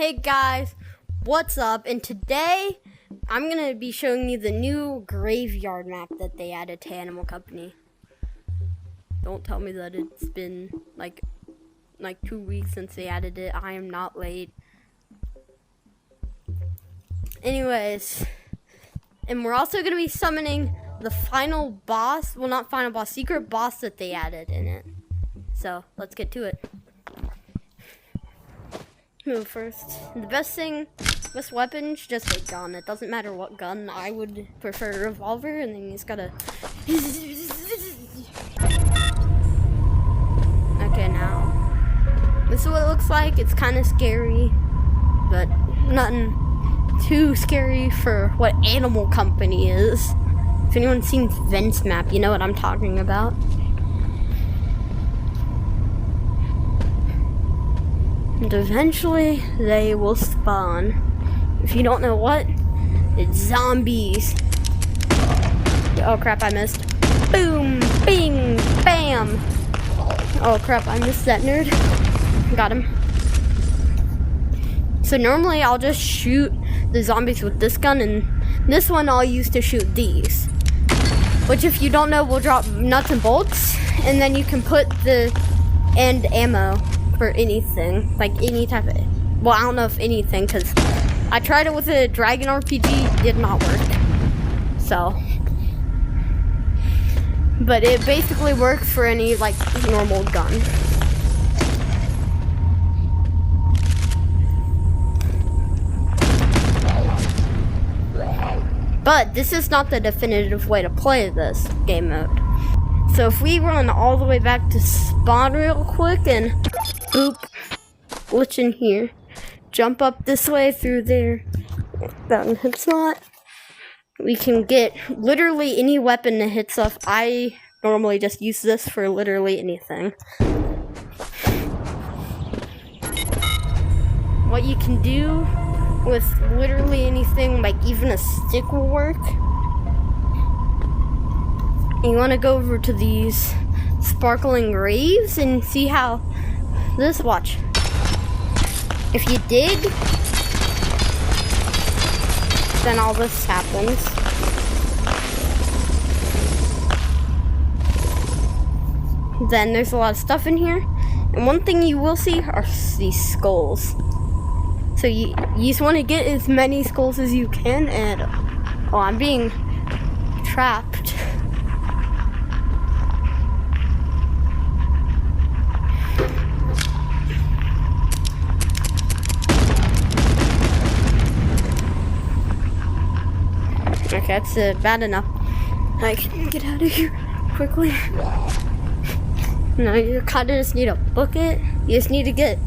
Hey guys, what's up? And today I'm gonna be showing you the new graveyard map that they added to Animal Company. Don't tell me that it's been like 2 weeks since they added it. I am not late. Anyways, and we're also gonna be summoning the final boss. Well, not final boss, secret boss that they added in it. So let's get to it. Move first. The best weapon is just a gun. It doesn't matter what gun. I would prefer a revolver, and then you just gotta. Okay, now this is what it looks like. It's kind of scary, but nothing too scary for what Animal Company is. If anyone's seen Vent's map, you know what I'm talking about. And eventually, they will spawn. If you don't know what, it's zombies. Oh crap, I missed. Boom, bing, bam. Oh crap, I missed that nerd. Got him. So normally I'll just shoot the zombies with this gun, and this one I'll use to shoot these. Which, if you don't know, will drop nuts and bolts, and then you can put the end ammo for anything, like any type of, well, I don't know if anything, because I tried it with a Dragon RPG, did not work. So, but it basically works for any like normal gun. But this is not the definitive way to play this game mode. So if we run all the way back to spawn real quick and boop, glitch in here, jump up this way through there, down hip slot, we can get literally any weapon that hits us. I normally just use this for literally anything. What you can do with literally anything, like even a stick will work. You want to go over to these sparkling graves and see how this, watch. If you dig, then all this happens. Then there's a lot of stuff in here. And one thing you will see are these skulls. So you just want to get as many skulls as you can, and oh, I'm being trapped. Okay, that's bad enough. I can get out of here quickly. No, you kind of just need to book it. You just need to get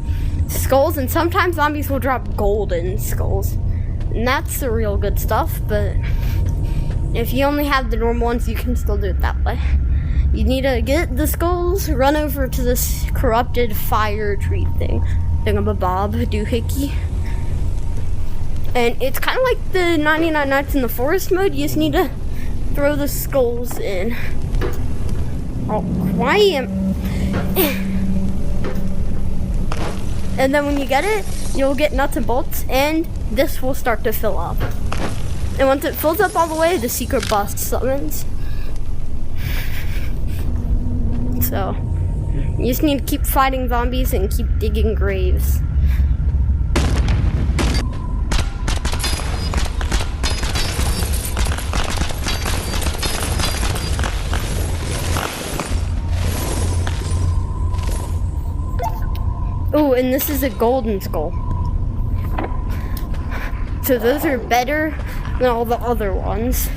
skulls, and sometimes zombies will drop golden skulls. And that's the real good stuff, but if you only have the normal ones, you can still do it that way. You need to get the skulls, run over to this corrupted fire tree thingamabob, doohickey. And it's kind of like the 99 Nights in the Forest mode. You just need to throw the skulls in. Oh, quiet. And then when you get it, you'll get nuts and bolts, and this will start to fill up. And once it fills up all the way, the secret boss summons. So, you just need to keep fighting zombies and keep digging graves. Oh, and this is a golden skull. So those are better than all the other ones,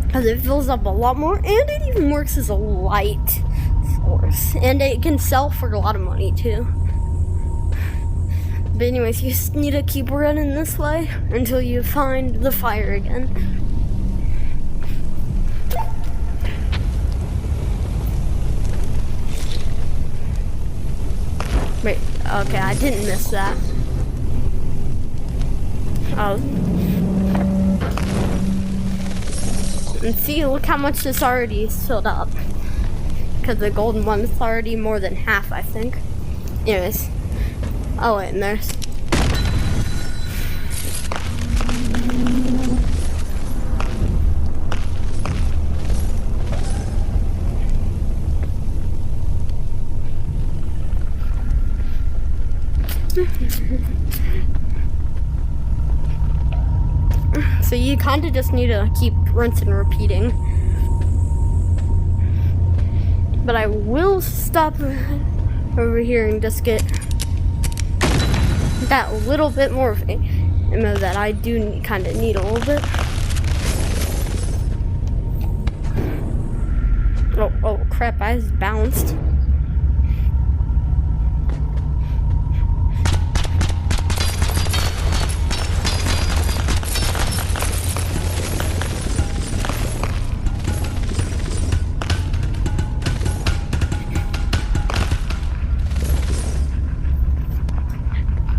because it fills up a lot more, and it even works as a light source. And it can sell for a lot of money too. But anyways, you just need to keep running this way until you find the fire again. Wait, okay, I didn't miss that. Oh. And see, look how much this already is filled up. Because the golden one is already more than half, I think. Anyways. Oh, wait, and there's So you kind of just need to keep rinsing and repeating. But I will stop over here and just get that little bit more ammo that I do kind of need a little bit. Oh crap, I just bounced.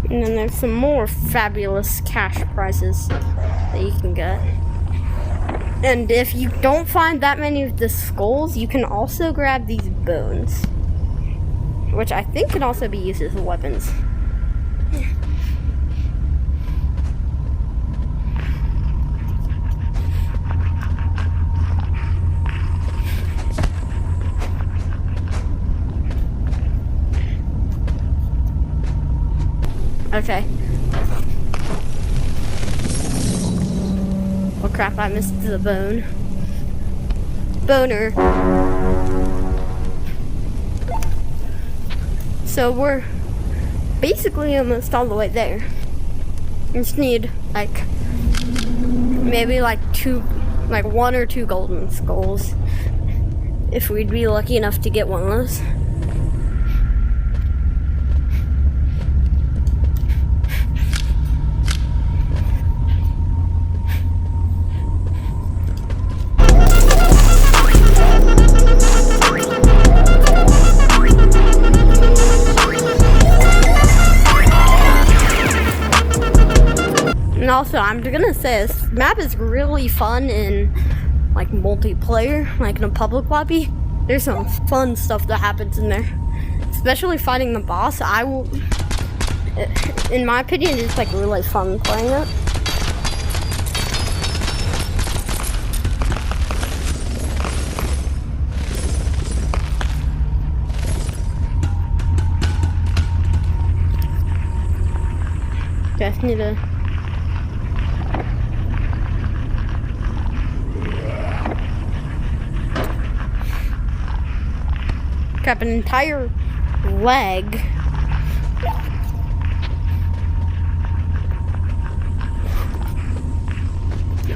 And then there's some more fabulous cash prizes that you can get. And if you don't find that many of the skulls, you can also grab these bones, which I think can also be used as weapons. Okay. Oh crap, I missed the bone. Boner. So we're basically almost all the way there. We just need like maybe like one or two golden skulls, if we'd be lucky enough to get one of those. And also, I'm gonna say this map is really fun in like multiplayer, like in a public lobby. There's some fun stuff that happens in there, especially fighting the boss. In my opinion, it's like really fun playing it. Just need to. Crap, an entire leg.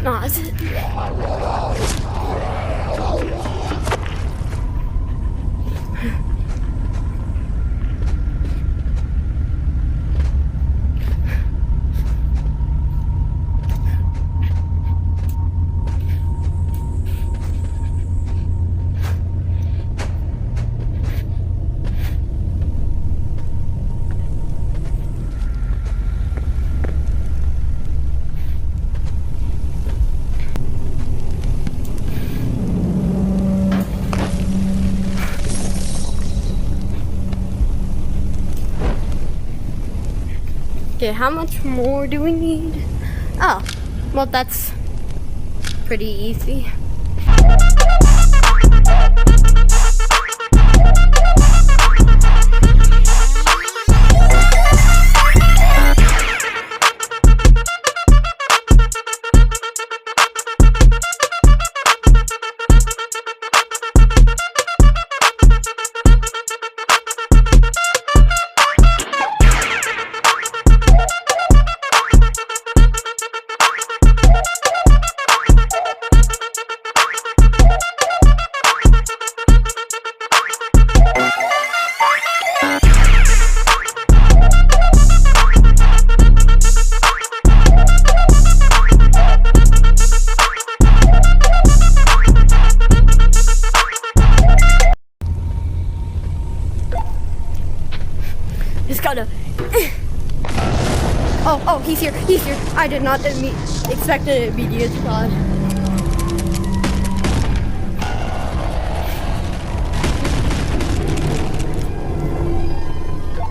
No, is it? Okay, how much more do we need? Oh, well, that's pretty easy. Just gotta. Oh, he's here. He's here. I did not expect an immediate shot.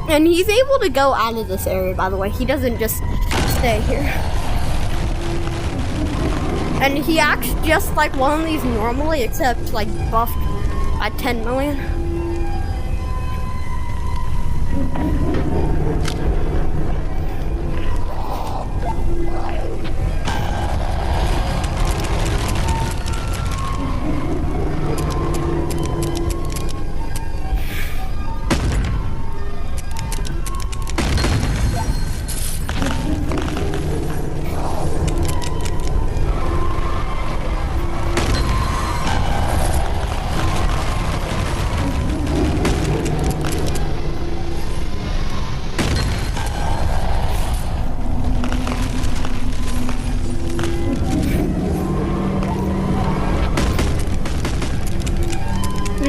And he's able to go out of this area, by the way. He doesn't just stay here. And he acts just like one of these normally, except like buffed by 10 million.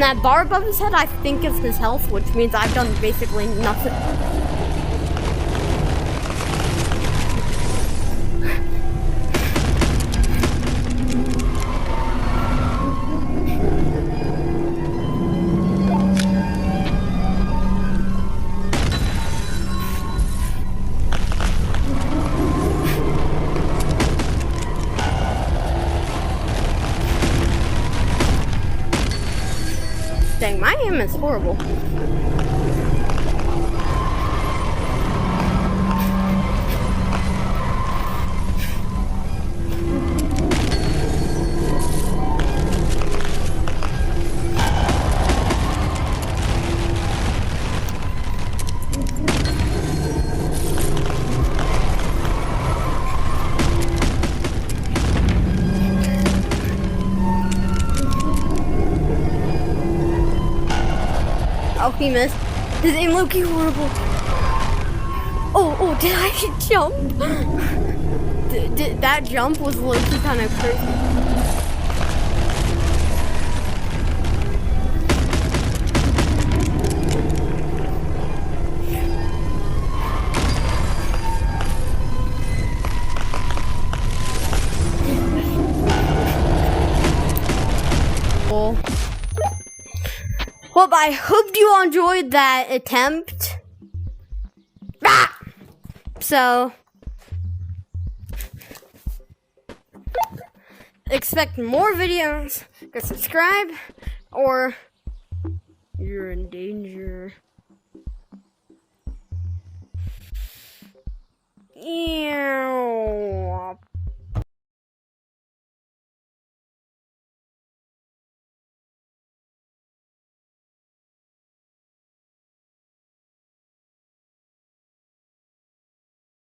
that bar above his head, I think, is his health, which means I've done basically nothing. Dang, my aim is horrible. Oh, he missed. His aim low-key horrible. Oh, did I jump? That jump was low-key kind of crazy. Well, I hope you enjoyed that attempt. Ah! So, expect more videos. Go subscribe, or you're in danger.